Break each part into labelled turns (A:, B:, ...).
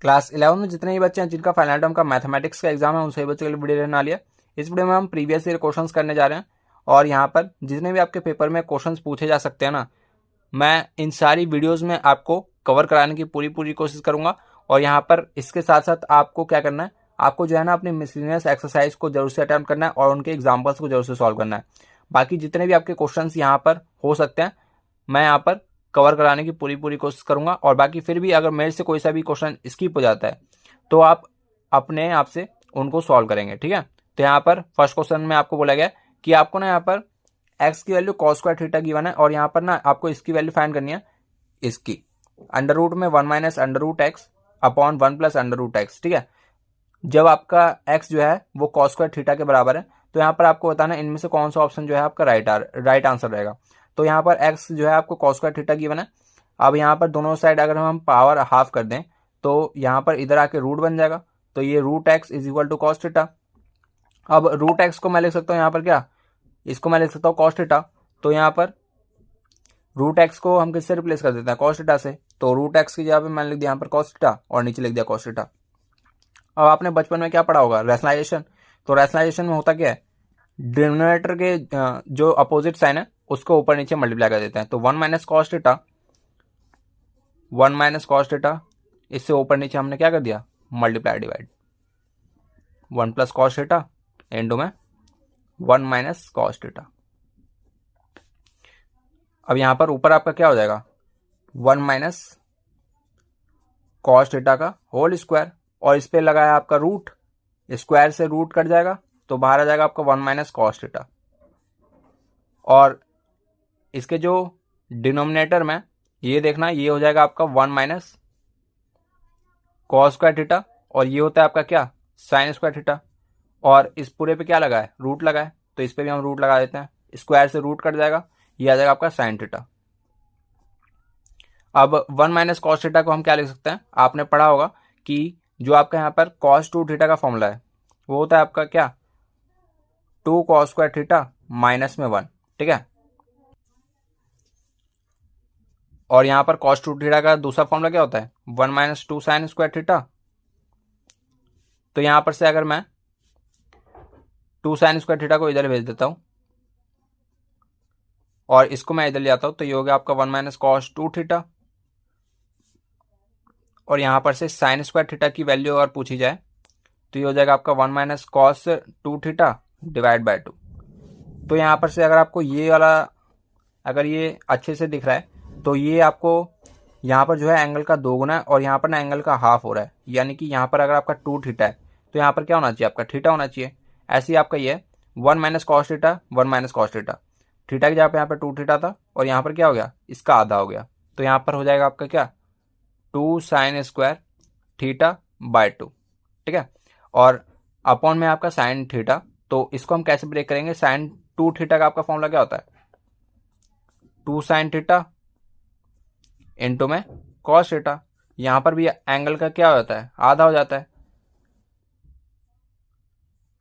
A: Class 11 में जितने भी बच्चे हैं जिनका फाइनल टर्म का मैथमेटिक्स का एग्जाम है उन सभी बच्चों के लिए वीडियो रहने वाली है। इस वीडियो में हम प्रीवियस ईयर क्वेश्चंस करने जा रहे हैं और यहाँ पर जितने भी आपके पेपर में क्वेश्चंस पूछे जा सकते हैं ना, मैं इन सारी वीडियोस में आपको कवर कराने की पूरी कोशिश करूंगा। और यहाँ पर इसके साथ साथ आपको क्या करना है, आपको जो है ना अपनी मिसलिनियस एक्सरसाइज को जरूर से अटेम्प्ट करना है और उनके एग्जाम्पल्स को जरूर से सॉल्व करना है। बाकी जितने भी आपके क्वेश्चंस यहाँ पर हो सकते हैं मैं यहाँ पर कवर कराने की पूरी कोशिश करूंगा। और बाकी फिर भी अगर मेरे से कोई सा भी क्वेश्चन स्किप हो जाता है तो आप अपने आप से उनको सॉल्व करेंगे, ठीक है। तो यहाँ पर फर्स्ट क्वेश्चन में आपको बोला गया कि आपको ना यहाँ पर एक्स की value cos square theta given है और यहाँ पर ना आपको इसकी वैल्यू फाइंड करनी है, इसकी अंडर रूट में 1 minus under root x upon 1 plus under root x, ठीक है। जब आपका एक्स जो है वो कॉस स्क्वायर थीटा के बराबर है तो यहाँ पर आपको बताना इनमें से कौन सा ऑप्शन जो है आपका राइट आंसर रहेगा। तो यहाँ पर एक्स जो है आपको कॉस स्क्वायर थीटा गिवन है। अब यहाँ पर दोनों साइड अगर हम पावर हाफ कर दें तो यहाँ पर इधर आके रूट बन जाएगा, तो ये root x is equal to cos theta. अब रूट एक्स को मैं लिख सकता हूँ यहाँ पर क्या, इसको मैं लिख सकता हूँ कॉस थीटा। तो यहाँ पर रूट एक्स को हम किससे रिप्लेस कर देते हैं, कॉस थीटा से। तो रूट एक्स की जगह पे मैंने लिख दिया यहाँ पर कॉस थीटा और नीचे लिख दिया कॉस थीटा। अब आपने बचपन में क्या पढ़ा होगा, रैशनलाइजेशन। तो रैशनलाइजेशन में होता क्या है, डिनोमिनेटर के जो अपोजिट साइन है उसको ऊपर नीचे मल्टीप्लाई कर देते हैं। तो 1 minus cos theta, 1 minus cos theta, इससे ऊपर नीचे हमने क्या कर दिया, multiply divide. 1 plus cos theta into में 1 माइनस कॉस थीटा। अब यहां पर ऊपर आपका क्या हो जाएगा, 1 माइनस कॉस थीटा का होल स्क्वायर और इस पे लगा है आपका रूट, स्क्वायर से रूट कट जाएगा तो बाहर आ जाएगा आपका 1 माइनस कॉस थीटा। और इसके जो डिनोमिनेटर में ये देखना, ये हो जाएगा आपका 1 माइनस कॉस स्क्वायर थीटा और ये होता है आपका क्या, साइन स्क्वायर थीटा। और इस पूरे पे क्या लगा है, रूट लगा है, तो इस पे भी हम रूट लगा देते हैं, स्क्वायर से रूट कट जाएगा, ये आ जाएगा आपका साइन थीटा। अब 1 माइनस कॉस थीटा को हम क्या लिख सकते हैं, आपने पढ़ा होगा कि जो आपका यहाँ पर कॉस 2 थीटा का फॉर्मूला है वो होता है आपका क्या, 2 कॉस स्क्वायर थीटा माइनस में 1, ठीक है। और यहाँ पर कॉस 2 थीटा का दूसरा फॉर्मूला क्या होता है, 1 माइनस 2 साइन स्क्वायर थीटा। तो यहाँ पर से अगर मैं 2 साइन स्क्वायर थीटा को इधर भेज देता हूँ और इसको मैं इधर ले आता हूँ तो ये हो गया आपका 1 माइनस कॉस 2 थीटा। और यहाँ पर से साइन स्क्वायर थीटा की वैल्यू अगर पूछी जाए तो ये हो जाएगा आपका 1 minus cos 2 theta divide by 2। तो यहाँ पर से अगर आपको ये वाला अगर ये अच्छे से दिख रहा है तो ये आपको यहाँ पर जो है एंगल का 2 गुना है और यहाँ पर ना एंगल का हाफ हो रहा है, यानी कि यहाँ पर अगर आपका 2 थीटा है तो यहाँ पर क्या होना चाहिए, आपका थीटा होना चाहिए। ऐसे ही आपका ये 1 minus cos theta, 1 minus cos theta, theta की जगह पे यहाँ पर 2 थीटा था और यहाँ पर क्या हो गया, इसका आधा हो गया, तो यहाँ पर हो जाएगा आपका क्या, 2 साइन स्क्वायर थीटा बाय 2, ठीक है। और अपॉन में आपका साइन थीटा, तो इसको हम कैसे ब्रेक करेंगे, साइन 2 थीटा का आपका फॉर्मूला क्या होता है, 2 साइन थीटा इंटू में कॉस थीटा। यहां पर भी एंगल का क्या हो जाता है, आधा हो जाता है।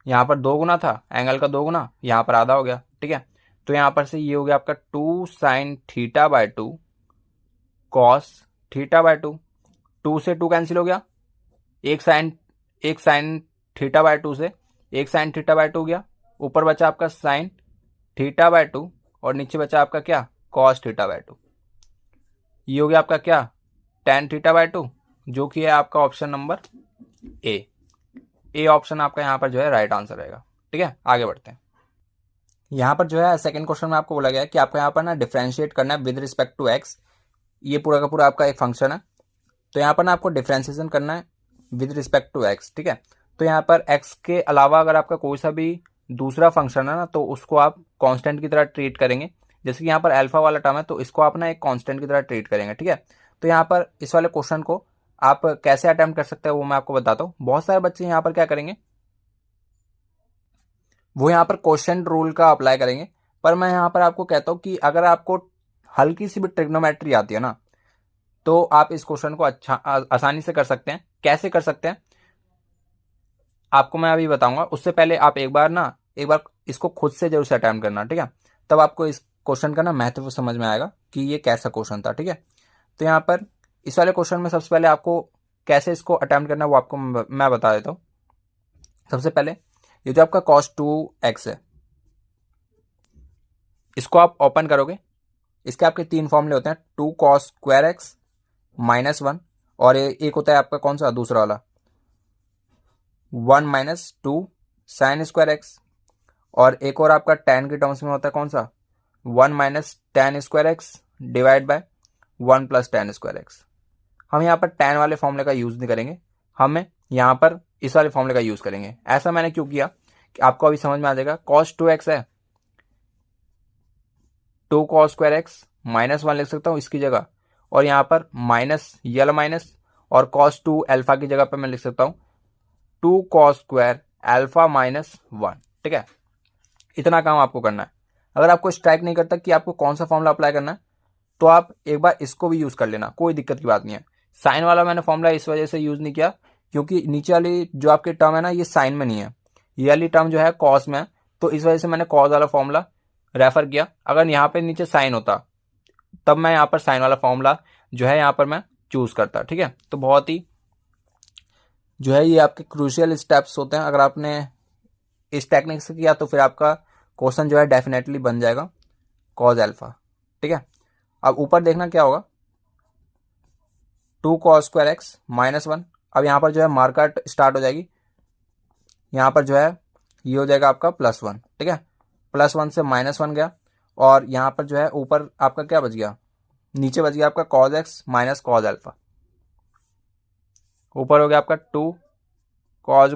A: यहां पर 2 गुना था, एंगल का 2 गुना, यहां पर आधा हो गया, ठीक है। तो यहां पर से ये हो गया आपका 2 sine theta by 2 cos theta by 2। 2 से 2 कैंसिल हो गया, एक साइन थीटा बाय 2 से एक साइन थीटा बाय 2 गया, ऊपर बचा आपका साइन थीटा बाय 2 और नीचे बचा आपका क्या, कॉस थीटा बाय 2। ये हो गया आपका क्या, tan थीटा बाय 2, जो कि है आपका ऑप्शन नंबर ए ऑप्शन आपका यहाँ पर जो है राइट आंसर रहेगा, ठीक है। आगे बढ़ते हैं। यहाँ पर जो है सेकंड क्वेश्चन में आपको बोला गया है कि आपको यहाँ पर ना डिफरेंशिएट करना है विद रिस्पेक्ट टू एक्स। ये पूरा का पूरा आपका एक फंक्शन है, तो यहाँ पर ना आपको डिफरेंशिएशन करना है विद रिस्पेक्ट टू एक्स, ठीक है। तो यहाँ पर एक्स के अलावा अगर आपका कोई सा भी दूसरा फंक्शन है ना तो उसको आप कॉन्स्टेंट की तरह ट्रीट करेंगे। जैसे कि यहाँ पर अल्फा वाला टर्म है तो इसको आप ना एक कांस्टेंट की तरह ट्रीट करेंगे, ठीक है। तो यहाँ पर इस वाले क्वेश्चन को आप कैसे अटेम्प्ट कर सकते हैं वो मैं आपको बताता हूँ। बहुत सारे बच्चे यहाँ पर क्या करेंगे, वो यहाँ पर क्वोशिएंट रूल का अप्लाई करेंगे, पर मैं यहाँ पर आपको कहता हूँ कि अगर आपको हल्की सी भी ट्रिग्नोमेट्री आती है ना तो आप इस क्वेश्चन को आसानी से कर सकते हैं। कैसे कर सकते हैं आपको मैं अभी बताऊंगा, उससे पहले आप एक बार इसको खुद से जरूर से अटेम्प्ट करना, ठीक है। तब आपको इस क्वेश्चन का ना महत्व समझ में आएगा कि ये कैसा क्वेश्चन था, ठीक है। तो यहाँ पर इस वाले क्वेश्चन में सबसे पहले आपको कैसे इसको अटेम्प्ट करना है वो आपको मैं बता देता हूँ। सबसे पहले ये जो आपका cos 2x है, इसको आप ओपन करोगे, इसके आपके 3 फॉर्मूले होते हैं, 2 cos स्क्वायर एक्स माइनस 1, और एक होता है आपका कौन सा दूसरा वाला 1 माइनस 2 साइन स्क्वायर एक्स, और एक और आपका tan के टर्म्स में होता है कौन सा 1 minus tan square x divide by 1 plus tan square x. हम यहाँ पर tan वाले फॉर्मूले का यूज़ नहीं करेंगे, हमें यहाँ पर इस वाले फॉर्मूले का यूज़ करेंगे। ऐसा मैंने क्यों किया कि आपको अभी समझ में आ जाएगा। cos 2x है, 2 cos स्क्वायर एक्स माइनस 1 लिख सकता हूँ इसकी जगह, और यहाँ पर माइनस यल माइनस, और cos 2 अल्फा की जगह पर मैं लिख सकता हूँ 2 cos स्क्वायर अल्फा माइनस 1। ठीक है, इतना काम आपको करना है। अगर आपको स्ट्राइक नहीं करता कि आपको कौन सा फॉर्मूला अप्लाई करना है, तो आप एक बार इसको भी यूज़ कर लेना, कोई दिक्कत की बात नहीं है। साइन वाला मैंने फॉर्मूला इस वजह से यूज़ नहीं किया क्योंकि नीचे वाली जो आपकी टर्म है ना, ये साइन में नहीं है, ये वाली टर्म जो है कॉस में है, तो इस वजह से मैंने कॉस वाला फॉर्मूला रेफर किया। अगर यहाँ पे नीचे साइन होता तब मैं यहाँ पर साइन वाला फॉर्मूला जो है यहाँ पर मैं चूज़ करता। ठीक है, तो बहुत ही जो है ये आपके क्रूशियल स्टेप्स होते हैं। अगर आपने इस टेक्निक से किया तो फिर आपका क्वेश्चन जो है डेफिनेटली बन जाएगा कॉज अल्फा। ठीक है, अब ऊपर देखना क्या होगा 2 cos स्क्वायर एक्स माइनस 1। अब यहाँ पर जो है मार्कट स्टार्ट हो जाएगी, यहाँ पर जो है ये हो जाएगा आपका +1। ठीक है, +1 से -1 गया, और यहाँ पर जो है ऊपर आपका क्या बच गया, नीचे बच गया आपका cos x minus cos alpha. ऊपर हो गया आपका 2 cos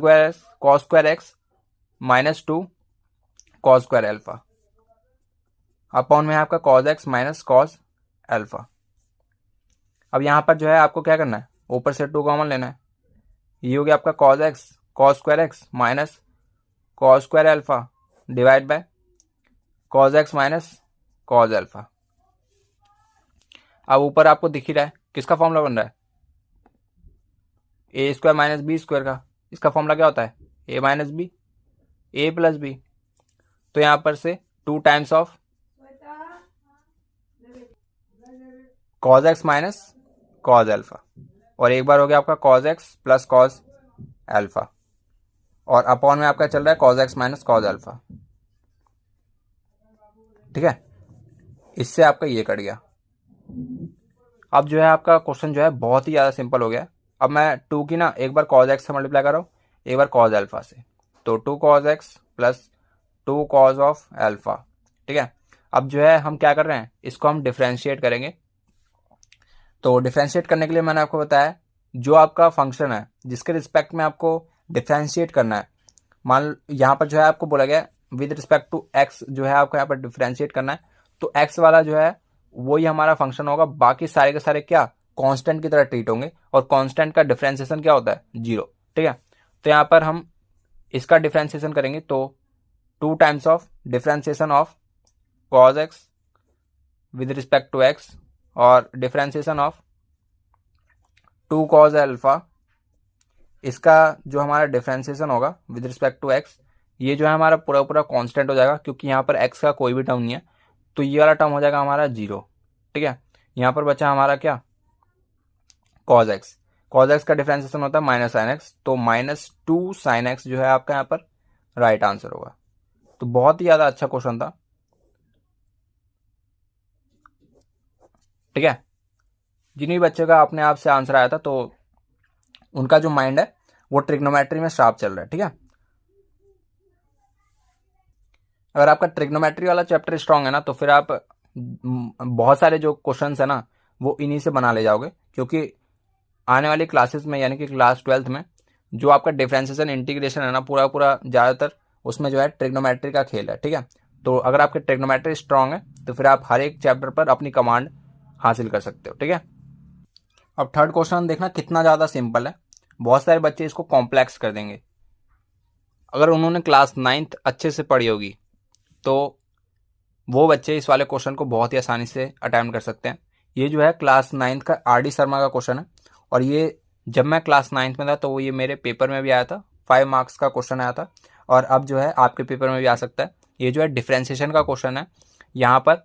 A: square x minus 2 cos square alpha, upon में है आपका cos x minus cos alpha. अब यहाँ पर जो है आपको क्या करना है, ऊपर से 2 कॉमन लेना है, ये हो गया आपका cos square x minus cos square alpha divide by cos x minus cos alpha. अब ऊपर आपको दिख ही रहा है किसका फॉर्मूला बन रहा है, ए स्क्वायर माइनस बी स्क्वायर का। इसका फॉर्मूला क्या होता है, ए minus B, A plus B. तो यहाँ पर से 2 times of cos x minus cos alpha, और एक बार हो गया आपका cos x plus cos alpha, और अपॉन में आपका चल रहा है cos x minus cos alpha. ठीक है, इससे आपका ये कट गया। अब जो है आपका क्वेश्चन जो है बहुत ही ज़्यादा सिंपल हो गया। अब मैं 2 की ना एक बार cos x से मल्टीप्लाई कर रहा हूँ, एक बार cos अल्फा से, तो 2 cos x plus 2 cos of alpha. ठीक है, अब जो है हम क्या कर रहे हैं, इसको हम डिफ्रेंशिएट करेंगे। तो डिफ्रेंशिएट करने के लिए मैंने आपको बताया जो आपका फंक्शन है जिसके रिस्पेक्ट में आपको डिफ्रेंशिएट करना है, मान यहाँ पर जो है आपको बोला गया विद रिस्पेक्ट टू एक्स जो है आपको यहाँ पर डिफ्रेंशिएट करना है, तो एक्स वाला जो है वही हमारा फंक्शन होगा, बाकी सारे के सारे क्या कांस्टेंट की तरह ट्रीट होंगे, और कांस्टेंट का डिफ्रेंशिएशन क्या होता है 0। ठीक है, तो यहाँ पर हम इसका डिफ्रेंशिएशन करेंगे, तो 2 times of differentiation of cos x with respect to x, और डिफ्रेंशिएशन ऑफ 2 cos अल्फा, इसका जो हमारा डिफ्रेंशिएशन होगा विद रिस्पेक्ट टू x, ये जो है हमारा पूरा पूरा कांस्टेंट हो जाएगा क्योंकि यहाँ पर x का कोई भी टर्म नहीं है, तो ये वाला टर्म हो जाएगा हमारा 0। ठीक है, यहाँ पर बचा हमारा क्या cos x का डिफ्रेंशिएशन होता है माइनस साइन एक्स, तो -2 sin x जो है आपका यहाँ पर राइट आंसर होगा। तो बहुत ही ज़्यादा अच्छा क्वेश्चन था। ठीक है, जिन भी बच्चे का अपने आप से आंसर आया था तो उनका जो माइंड है वो ट्रिग्नोमेट्री में शार्प चल रहा है। ठीक है, अगर आपका ट्रिग्नोमेट्री वाला चैप्टर स्ट्रांग है ना, तो फिर आप बहुत सारे जो क्वेश्चंस है ना वो इन्हीं से बना ले जाओगे, क्योंकि आने वाली क्लासेस में यानी कि क्लास 12th में जो आपका डिफरेंशिएशन इंटीग्रेशन है ना पूरा पूरा ज़्यादातर उसमें जो है ट्रिग्नोमेट्री का खेल है। ठीक है, तो अगर आपके ट्रिग्नोमेट्री स्ट्रांग है तो फिर आप हर एक चैप्टर पर अपनी कमांड हासिल कर सकते हो। ठीक है, अब थर्ड क्वेश्चन देखना कितना ज़्यादा सिंपल है, बहुत सारे बच्चे इसको कॉम्प्लेक्स कर देंगे। अगर उन्होंने क्लास 9th अच्छे से पढ़ी होगी तो वो बच्चे इस वाले क्वेश्चन को बहुत ही आसानी से अटैम्प्ट कर सकते हैं। ये जो है क्लास 9th का RD शर्मा का क्वेश्चन है, और ये जब मैं क्लास 9th में था तो ये मेरे पेपर में भी आया था, 5 मार्क्स का क्वेश्चन आया था, और अब जो है आपके पेपर में भी आ सकता है। ये जो है डिफ्रेंशिएशन का क्वेश्चन है, यहाँ पर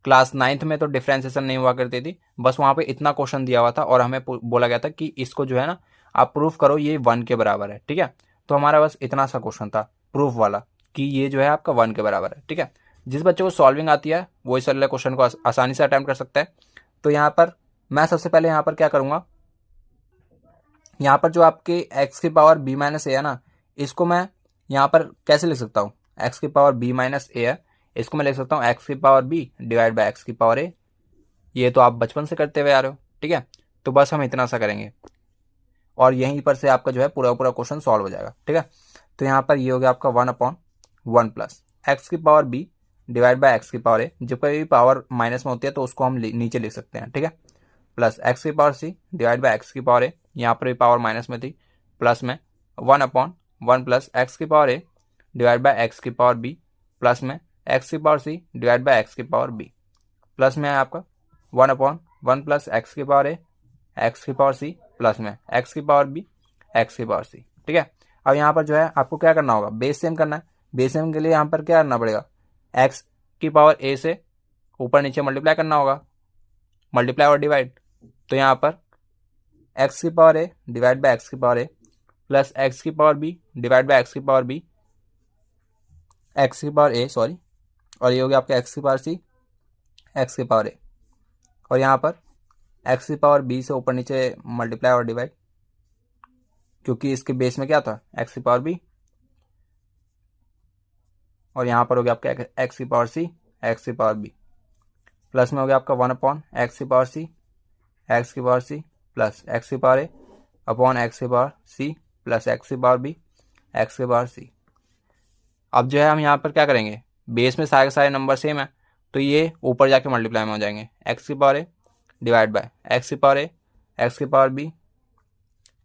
A: क्लास 9th में तो डिफ्रेंसिएशन नहीं हुआ करती थी, बस वहाँ पे इतना क्वेश्चन दिया हुआ था और हमें बोला गया था कि इसको जो है ना आप प्रूफ करो ये 1 के बराबर है। ठीक है, तो हमारा बस इतना सा क्वेश्चन था प्रूफ वाला कि ये जो है आपका 1 के बराबर है। ठीक है, जिस बच्चे को सॉल्विंग आती है वो इस वाले क्वेश्चन को आसानी से अटैम्प्ट कर सकता है। तो यहाँ पर मैं सबसे पहले यहाँ पर क्या करूँगा, यहाँ पर जो आपके एक्स की पावर बी माइनस ए है ना, इसको मैं यहाँ पर कैसे लिख सकता हूँ, एक्स की पावर बी माइनस ए है, इसको मैं लिख सकता हूँ एक्स की power b divide by x की पावर ए। ये तो आप बचपन से करते हुए आ रहे हो। ठीक है, तो बस हम इतना सा करेंगे और यहीं पर से आपका जो है पूरा पूरा क्वेश्चन सॉल्व हो जाएगा। ठीक है, तो यहाँ पर ये हो गया आपका 1/1 प्लस एक्स की power b divide by x की पावर ए। जब कभी भी पावर माइनस में होती है तो उसको हम नीचे लिख सकते हैं। ठीक है, प्लस एक्स की power c divide by x की पावर ए, यहाँ पर भी पावर माइनस में थी, प्लस में 1/1 प्लस एक्स की power a divide by x की पावर बी, प्लस में एक्स की power c divide by x की पावर बी, प्लस में है आपका 1/1 प्लस एक्स की पावर ए एक्स की पावर सी, प्लस में एक्स की पावर बी एक्स की पावर सी। ठीक है, अब यहाँ पर जो है आपको क्या करना होगा, बेस सेम करना है। बेस सेम के लिए यहाँ पर क्या करना पड़ेगा, एक्स की पावर ए से ऊपर नीचे मल्टीप्लाई करना होगा, मल्टीप्लाई और डिवाइड। तो यहाँ पर एक्स की power a divide by x की पावर ए प्लस एक्स की power b divide by x की पावर बी, एक्स की पावर ए सॉरी, और ये हो गया आपका एक्स की पावर सी एक्स की पावर ए, और यहाँ पर एक्स की पावर बी से ऊपर नीचे मल्टीप्लाई और डिवाइड, क्योंकि इसके बेस में क्या था एक्स की पावर बी, और यहाँ पर हो गया आपका एक्स की पावर सी एक्स की पावर बी, प्लस में हो गया आपका 1/एक्स की पावर सी एक्स की पावर सी प्लस एक्स की पावर ए अपॉन एक्स की पावर सी प्लस एक्स की पावर बी एक्स की पावर सी। अब जो है हम यहाँ पर क्या करेंगे, बेस में सारे के सारे नंबर सेम है तो ये ऊपर जाके मल्टीप्लाई में हो जाएंगे, एक्स की power a divide by x की पावर ए एक्स की पावर बी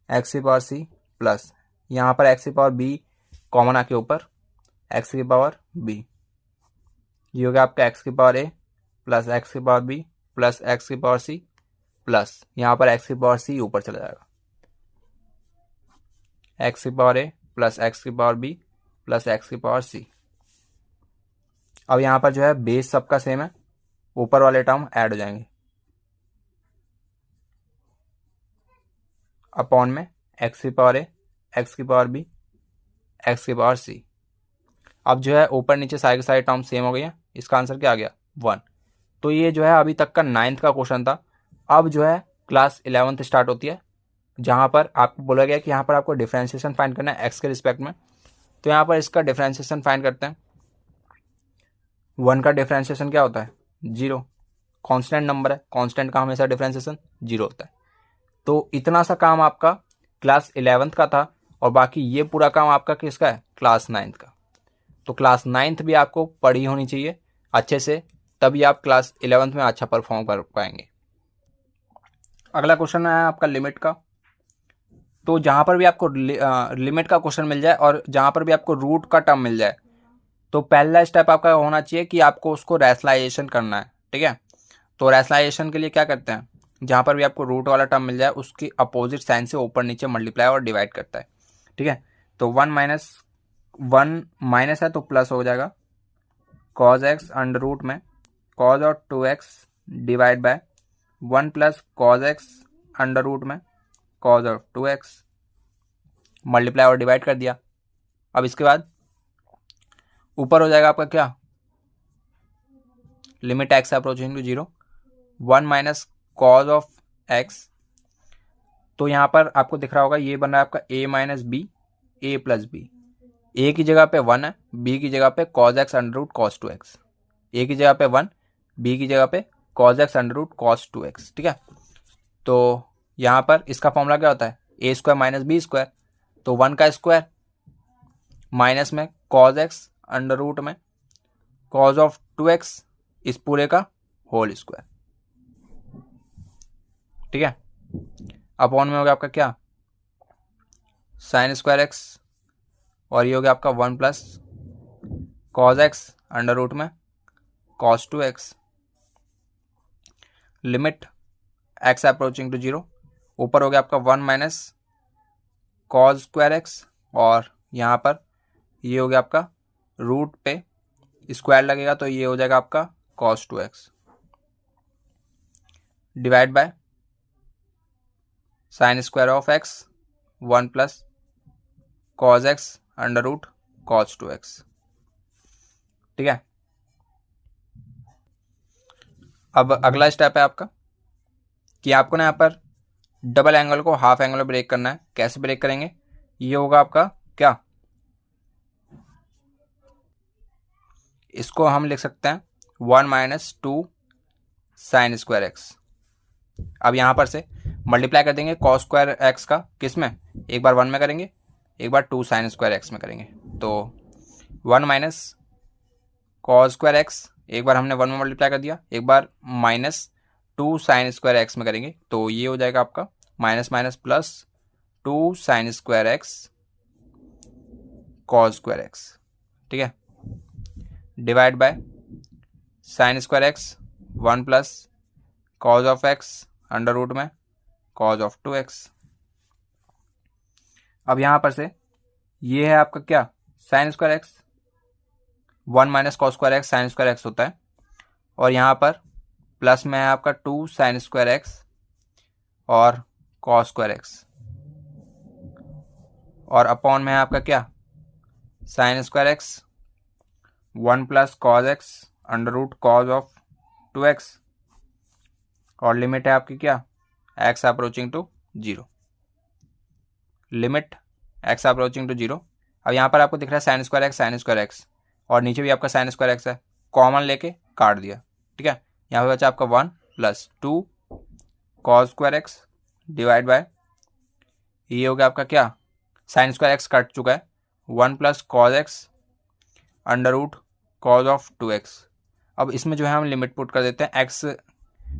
A: एक्स की पावर सी, प्लस यहाँ पर एक्स की पावर बी कॉमन आके ऊपर एक्स की पावर बी, ये हो गया आपका एक्स की पावर ए प्लस एक्स की पावर बी प्लस एक्स की पावर सी, प्लस यहाँ पर एक्स की पावर सी ऊपर चला जाएगा, एक्स की पावर ए प्लस एक्स की पावर बी प्लस एक्स की पावर सी। अब यहाँ पर जो है बेस सबका सेम है, ऊपर वाले टर्म ऐड हो जाएंगे, अपॉन में एक्स की पावर ए एक्स की पावर बी एक्स की पावर सी। अब जो है ऊपर नीचे सारे के सारे टर्म सेम हो गए हैं, इसका आंसर क्या आ गया 1। तो ये जो है अभी तक का 9th का क्वेश्चन था। अब जो है क्लास 11th स्टार्ट होती है, जहाँ पर आपको बोला गया कि यहाँ पर आपको डिफरेंशिएशन फाइंड करना है एक्स के रिस्पेक्ट में। तो यहाँ पर इसका डिफरेंशिएशन फाइंड करते हैं। 1 का डिफरेंशिएशन क्या होता है 0, कांस्टेंट नंबर है, कांस्टेंट का हमेशा डिफरेंशिएशन 0 होता है। तो इतना सा काम आपका क्लास 11th का था और बाकी ये पूरा काम आपका किसका है क्लास 9th का। तो क्लास 9th भी आपको पढ़ी होनी चाहिए अच्छे से, तभी आप क्लास 11th में अच्छा परफॉर्म कर पाएंगे। अगला क्वेश्चन है आपका लिमिट का। तो जहाँ पर भी आपको लिमिट का क्वेश्चन मिल जाए और जहाँ पर भी आपको रूट का टर्म मिल जाए, तो पहला स्टेप आपका होना चाहिए कि आपको उसको रैशनलाइजेशन करना है। ठीक है, तो रैशनलाइजेशन के लिए क्या करते हैं, जहाँ पर भी आपको रूट वाला टर्म मिल जाए उसकी अपोजिट साइन से ऊपर नीचे मल्टीप्लाई और डिवाइड करता है। ठीक है, तो 1 माइनस है तो प्लस हो जाएगा, कॉज एक्स अंडर रूट में कॉज और 2x divide by 1 plus cos x under root में कॉज और 2x, मल्टीप्लाई और डिवाइड कर दिया। अब इसके बाद ऊपर हो जाएगा आपका क्या, limit x approaching to 0 1 minus cos of x. तो यहाँ पर आपको दिख रहा होगा ये बन रहा है आपका a minus B A plus B, A की जगह पे 1 है, बी की जगह पे cos x under root cos 2x, A की जगह पे 1 बी की जगह पे cos x under root cos 2x। ठीक है, तो यहाँ पर इसका फॉर्मूला क्या होता है ए स्क्वायर माइनस बी स्क्वायर, तो 1 का स्क्वायर माइनस में कॉज एक्स अंडर रूट में कॉज ऑफ 2x इस पूरे का होल स्क्वायर। ठीक है, अपॉन में हो गया आपका क्या साइन स्क्वायर एक्स, और ये हो गया आपका 1 plus cos x under root में cos 2x, limit x approaching to 0, ऊपर हो गया आपका 1 माइनस कॉज स्क्वायर एक्स, और यहाँ पर ये हो गया आपका रूट पे स्क्वायर लगेगा तो ये हो जाएगा आपका cos 2x, divide by sine square of x 1 plus cos x under root cos 2x। ठीक है, अब अगला स्टेप है आपका कि आपको ना यहाँ पर डबल एंगल को हाफ एंगल में ब्रेक करना है। कैसे ब्रेक करेंगे? ये होगा आपका क्या, इसको हम लिख सकते हैं 1 माइनस 2 साइन स्क्वायर एक्स। अब यहाँ पर से मल्टीप्लाई कर देंगे कॉस स्क्वायर एक्स का, किस में, एक बार 1 में करेंगे, एक बार 2 साइन स्क्वायर एक्स में करेंगे। तो 1 माइनस कॉस स्क्वायर एक्स, एक बार हमने 1 में मल्टीप्लाई कर दिया, एक बार माइनस 2 साइन स्क्वायर एक्स में करेंगे। तो ये हो जाएगा आपका minus minus plus 2 sine square x cos square x. ठीक है, divide by sine square x 1 plus cos of x under root में कॉज ऑफ 2x। अब यहां पर से ये है आपका क्या, sine square x, 1 minus cos square x sine square x होता है, और यहां पर प्लस में है आपका 2 साइन स्क्वायर एक्स और कॉस स्क्वायर एक्स, और अपॉन में है आपका क्या, sine square x 1 plus cos x under root cos of 2x, और लिमिट है आपकी क्या, x approaching to 0, limit x approaching to 0। अब यहाँ पर आपको दिख रहा है साइन स्क्वायर एक्स और नीचे भी आपका साइन स्क्वायर एक्स है, कॉमन लेके काट दिया। ठीक है, यहाँ पे बचा आपका 1 plus 2 cos square x divide bye, ये हो गया आपका क्या, साइन स्क्वायर एक्स कट चुका है, 1 plus cos x under root cos of 2x। अब इसमें जो है हम लिमिट पुट कर देते हैं, x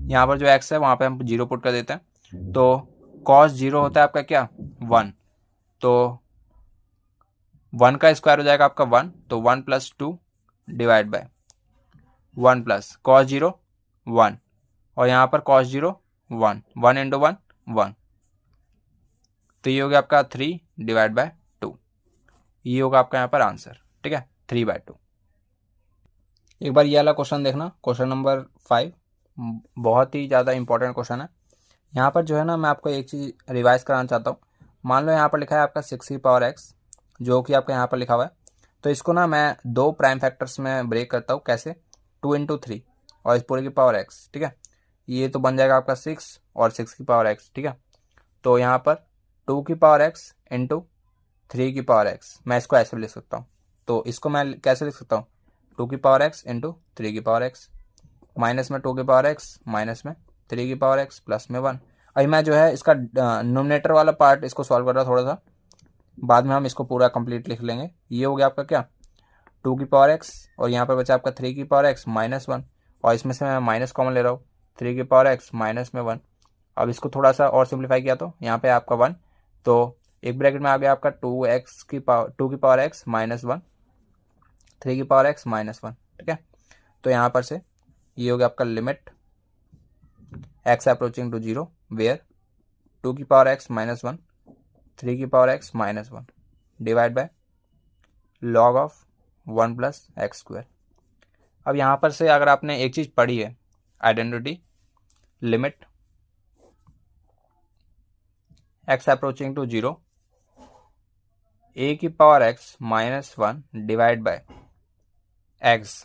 A: यहाँ पर जो x है वहाँ पे हम 0 पुट कर देते हैं। तो cos 0 होता है आपका क्या, 1, तो 1 का स्क्वायर हो जाएगा आपका 1, तो 1 plus 2 divide by 1 plus cos 0 1, और यहाँ पर cos 0 1, 1 इंटू 1 1, तो ये हो गया आपका 3 डिवाइड बाय 2, ये होगा आपका यहाँ पर आंसर। ठीक है, 3/2। एक बार ये वाला क्वेश्चन देखना, क्वेश्चन नंबर 5, बहुत ही ज़्यादा इंपॉर्टेंट क्वेश्चन है। यहाँ पर जो है ना, मैं आपको एक चीज़ रिवाइज कराना चाहता हूँ। मान लो यहाँ पर लिखा है आपका 6 की पावर x, जो कि आपका यहाँ पर लिखा हुआ है, तो इसको ना मैं 2 प्राइम फैक्टर्स में ब्रेक करता हूँ। कैसे, 2 इंटू 3 और इस पूरे की पावर x। ठीक है, ये तो बन जाएगा आपका 6 और 6 की पावर x। ठीक है, तो यहाँ पर 2 की पावर x इंटू 3 की पावर x, मैं इसको ऐसे लिख सकता हूँ। तो इसको मैं कैसे लिख सकता हूँ, 2 की पावर x इंटू 3 की पावर x, माइनस में 2 की पावर x, माइनस में 3 की पावर x, प्लस में 1। अभी मैं जो है इसका नोमिनेटर वाला पार्ट इसको सॉल्व कर रहा हूँ थोड़ा सा, बाद में हम इसको पूरा कंप्लीट लिख लेंगे। ये हो गया आपका क्या, 2 की पावर x, और यहाँ पर बचा आपका 3 की पावर x माइनस 1, और इसमें से मैं माइनस कॉमन ले रहा हूँ, 3 की पावर x माइनस में 1। अब इसको थोड़ा सा और सिंप्लीफाई किया तो यहाँ पे आपका 1, तो एक ब्रैकेट में आ गया आपका 2 की पावर x माइनस 1, 3 की पावर x माइनस 1। ठीक है, तो यहाँ पर से ये हो गया आपका limit x approaching to 0 where 2 की पावर x माइनस 1, 3 की power x minus 1 divide by log of 1 plus x square. अब यहाँ पर से अगर आपने एक चीज़ पढ़ी है, identity, limit x approaching to 0 a की power x minus 1 divide by x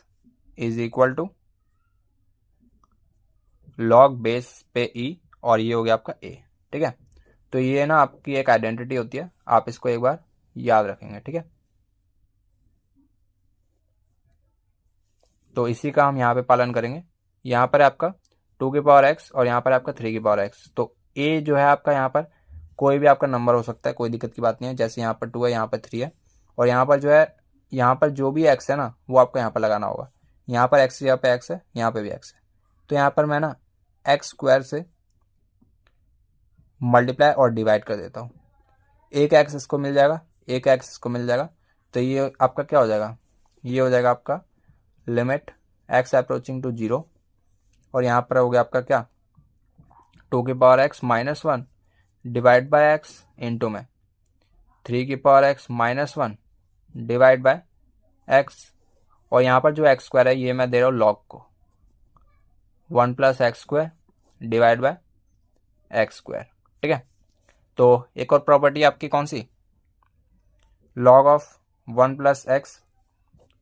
A: is equal to log base पे e, और ये हो गया आपका a। ठीक है, तो ये ना आपकी एक आइडेंटिटी होती है, आप इसको एक बार याद रखेंगे। ठीक है, तो इसी का हम यहाँ पे पालन करेंगे। यहाँ पर आपका 2 की पावर x और यहाँ पर आपका 3 की पावर x, तो a जो है आपका यहाँ पर कोई भी आपका नंबर हो सकता है, कोई दिक्कत की बात नहीं है। जैसे यहाँ पर 2 है, यहाँ पर 3 है, और यहाँ पर जो है, यहाँ पर जो भी x है ना वो आपको यहाँ पर लगाना होगा। यहाँ पर x, यहाँ पे x है, यहाँ पे भी x है, तो यहाँ पर मैं ना एक्स स्क्वायर से मल्टीप्लाई और डिवाइड कर देता हूँ। एक एक्स इसको मिल जाएगा, एक एक्स इसको मिल जाएगा, तो ये आपका क्या हो जाएगा, ये हो जाएगा आपका लिमिट एक्स अप्रोचिंग टू 0, और यहाँ पर हो गया आपका क्या, 2 की power x minus 1 divide by x into में 3 की power x minus 1 divide by x, और यहाँ पर जो एक्स स्क्वायर है ये मैं दे रहा हूँ लॉग को, 1 plus x square divide by X square. ठीक है, तो एक और प्रॉपर्टी आपकी कौन सी, log of 1 plus X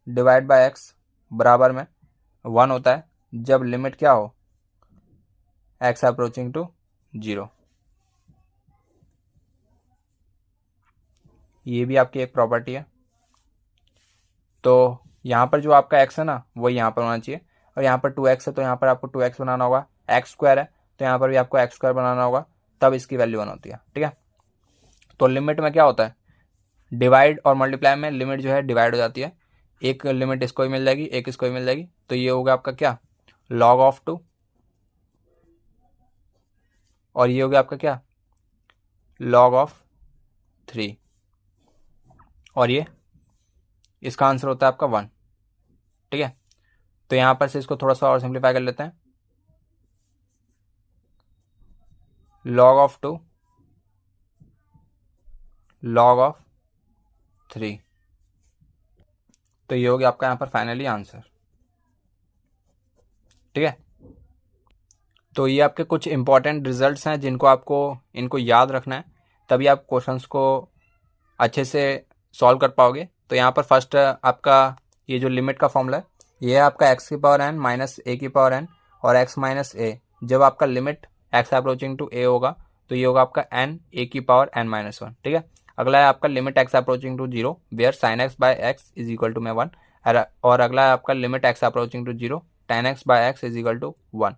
A: divide by X बराबर में 1 होता है जब लिमिट क्या हो, एक्स अप्रोचिंग टू 0। ये भी आपकी एक प्रॉपर्टी है। तो यहाँ पर जो आपका x है ना वो यहाँ पर होना चाहिए, और यहाँ पर 2x है तो यहाँ पर आपको 2x बनाना होगा, एक्स स्क्वायर है तो यहाँ पर भी आपको एक्स स्क्वायर बनाना होगा, तब इसकी वैल्यू 1 होती है। ठीक है, तो लिमिट में क्या होता है, डिवाइड और मल्टीप्लाई में लिमिट जो है डिवाइड हो जाती है, एक लिमिट इसको ही मिल जाएगी, एक इसको ही मिल जाएगी, तो ये होगा आपका क्या, log ऑफ 2, और ये हो गया आपका क्या, log ऑफ 3, और ये इसका आंसर होता है आपका 1। ठीक है, तो यहाँ पर से इसको थोड़ा सा और सिंप्लीफाई कर लेते हैं, log ऑफ 2 log ऑफ 3, तो ये हो गया आपका यहाँ पर फाइनली आंसर। ठीक है, तो ये आपके कुछ इंपॉर्टेंट रिजल्ट्स हैं जिनको आपको इनको याद रखना है, तभी आप क्वेश्चंस को अच्छे से सॉल्व कर पाओगे। तो यहाँ पर फर्स्ट आपका ये जो लिमिट का फॉर्मूला है, ये है आपका एक्स की पावर एन माइनस ए की पावर एन और एक्स माइनस ए। जब आपका लिमिट एक्स अप्रोचिंग टू ए होगा तो ये होगा आपका एन ए की पावर एन माइनस 1। ठीक है, अगला है आपका limit x approaching to 0 where sine x by x is equal to में 1, और अगला है आपका limit x approaching to 0 tan x by x is equal to 1,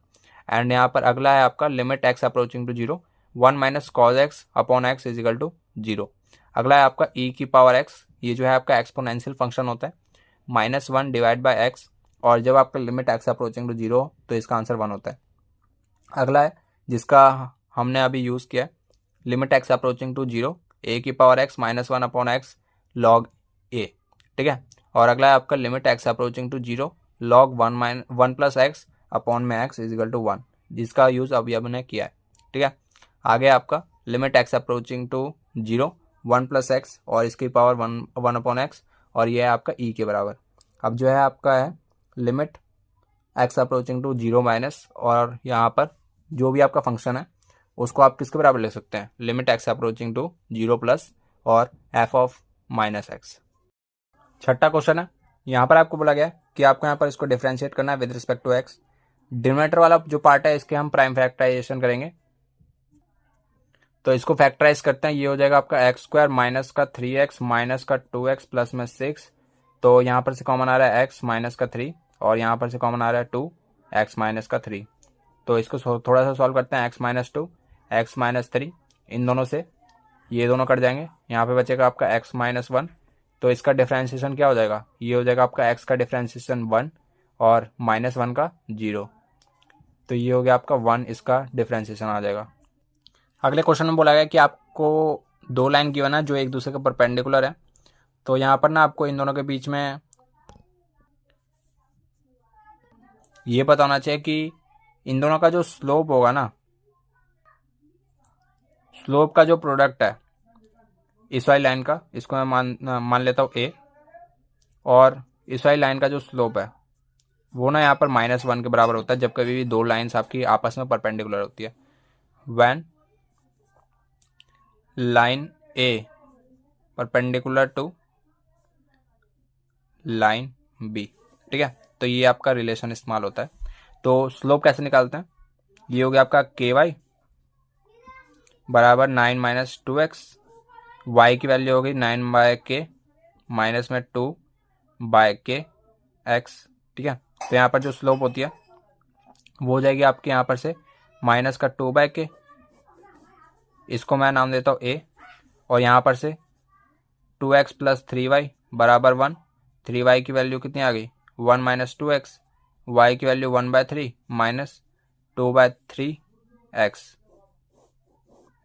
A: and यहाँ पर अगला है आपका limit x approaching to 0 1 minus cos x upon x is equal to 0। अगला है आपका e की पावर x, ये जो है आपका एक्सपोनेंशियल फंक्शन होता है, -1 डिवाइड बाय x, और जब आपका लिमिट x अप्रोचिंग टू 0 हो तो इसका आंसर 1 होता है। अगला है जिसका हमने अभी यूज़ किया है, limit x approaching to 0 a की power x -1 upon x log a। ठीक है, और अगला है आपका limit x approaching to 0 log 1 plus x upon में x इज इक्वल टू 1, जिसका यूज़ अभी हमने किया है। ठीक है, आगे आपका limit x approaching to 0 1 plus x और इसकी पावर 1 अपॉन एक्स, और ये है आपका e के बराबर। अब जो है आपका है limit x approaching to 0 minus, और यहाँ पर जो भी आपका फंक्शन है उसको आप किसके बराबर लिख सकते हैं, limit x approaching to 0 plus और f ऑफ माइनस एक्स। छठा क्वेश्चन है, यहाँ पर आपको बोला गया है कि आपको यहाँ पर इसको डिफ्रेंशिएट करना है with respect to x। Denominator वाला जो पार्ट है इसके हम प्राइम फैक्टराइजेशन करेंगे, तो इसको फैक्टराइज करते हैं, ये हो जाएगा आपका एक्स स्क्वायर माइनस का 3x माइनस का 2x प्लस में 6, तो यहाँ पर से कॉमन आ रहा है x माइनस का 3 और यहाँ पर से कॉमन आ रहा है 2x माइनस का 3। तो इसको थोड़ा सा सॉल्व करते हैं, x माइनस 2 x माइनस 3, इन दोनों से ये दोनों कट जाएंगे, यहाँ पे बचेगा आपका x माइनस 1, तो इसका डिफ्रेंशिएशन क्या हो जाएगा, ये हो जाएगा आपका x का डिफ्रेंशिएशन 1 और -1 का 0, तो ये हो गया आपका 1, इसका डिफ्रेंशिएशन आ जाएगा। अगले क्वेश्चन में बोला गया कि आपको दो लाइन गिवन है जो एक दूसरे के परपेंडिकुलर है, तो यहाँ पर ना आपको इन दोनों के बीच में ये पता होना चाहिए कि इन दोनों का जो स्लोप होगा ना, स्लोप का जो प्रोडक्ट है इस वाली लाइन का, इसको मैं मान लेता हूँ a, और इस वाली लाइन का जो स्लोप है वो ना यहाँ पर -1 के बराबर होता है जब कभी भी दो लाइन्स आपकी आपस में परपेंडिकुलर होती है। When line A perpendicular to line B। ठीक है, तो ये आपका रिलेशन इस्तेमाल होता है। तो स्लोप कैसे निकालते हैं, ये हो गया आपका ky बराबर 9 माइनस 2x, y की वैल्यू होगी 9 बाय के माइनस में 2 बाय के x। ठीक है, तो यहाँ पर जो स्लोप होती है वो हो जाएगी आपके यहाँ पर से माइनस का 2 बाय के, इसको मैं नाम देता हूँ a, और यहाँ पर से 2x प्लस 3y बराबर 1, 3y की वैल्यू कितनी आ गई 1 माइनस 2x, y की वैल्यू 1/3 माइनस 2/3x।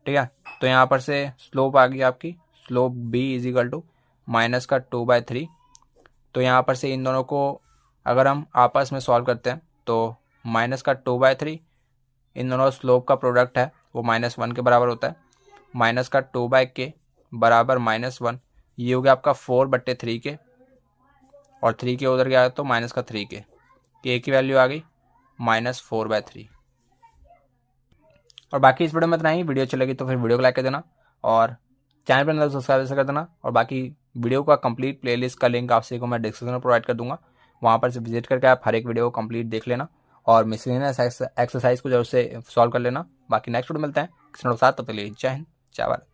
A: ठीक है, तो यहाँ पर से स्लोप आ गई आपकी, slope b is equal to minus का 2/3। तो यहाँ पर से इन दोनों को अगर हम आपस में सॉल्व करते हैं तो माइनस का 2/3, इन दोनों स्लोप का प्रोडक्ट है वो -1 के बराबर होता है, माइनस का 2/k बराबर -1, ये हो गया आपका 4/3 के, और 3 के उधर गया तो माइनस का 3 के की वैल्यू आ गई -4/3। और बाकी इस वीडियो में इतना ही। वीडियो अच्छी लगी तो फिर वीडियो को लाइक कर देना और चैनल पर अंदर सब्सक्राइब कर देना। और बाकी वीडियो का कंप्लीट प्लेलिस्ट का लिंक आप सभी को मैं डिस्क्रिप्शन में प्रोवाइड कर दूंगा, वहाँ पर से विजिट करके आप हर एक वीडियो को कंप्लीट देख लेना और मिसलेनियस एक्सरसाइज को जरूर से सॉल्व कर लेना। बाकी नेक्स्ट वीडियो मिलते हैं किसी और के साथ, तब तक के लिए जय हिंद जय भारत।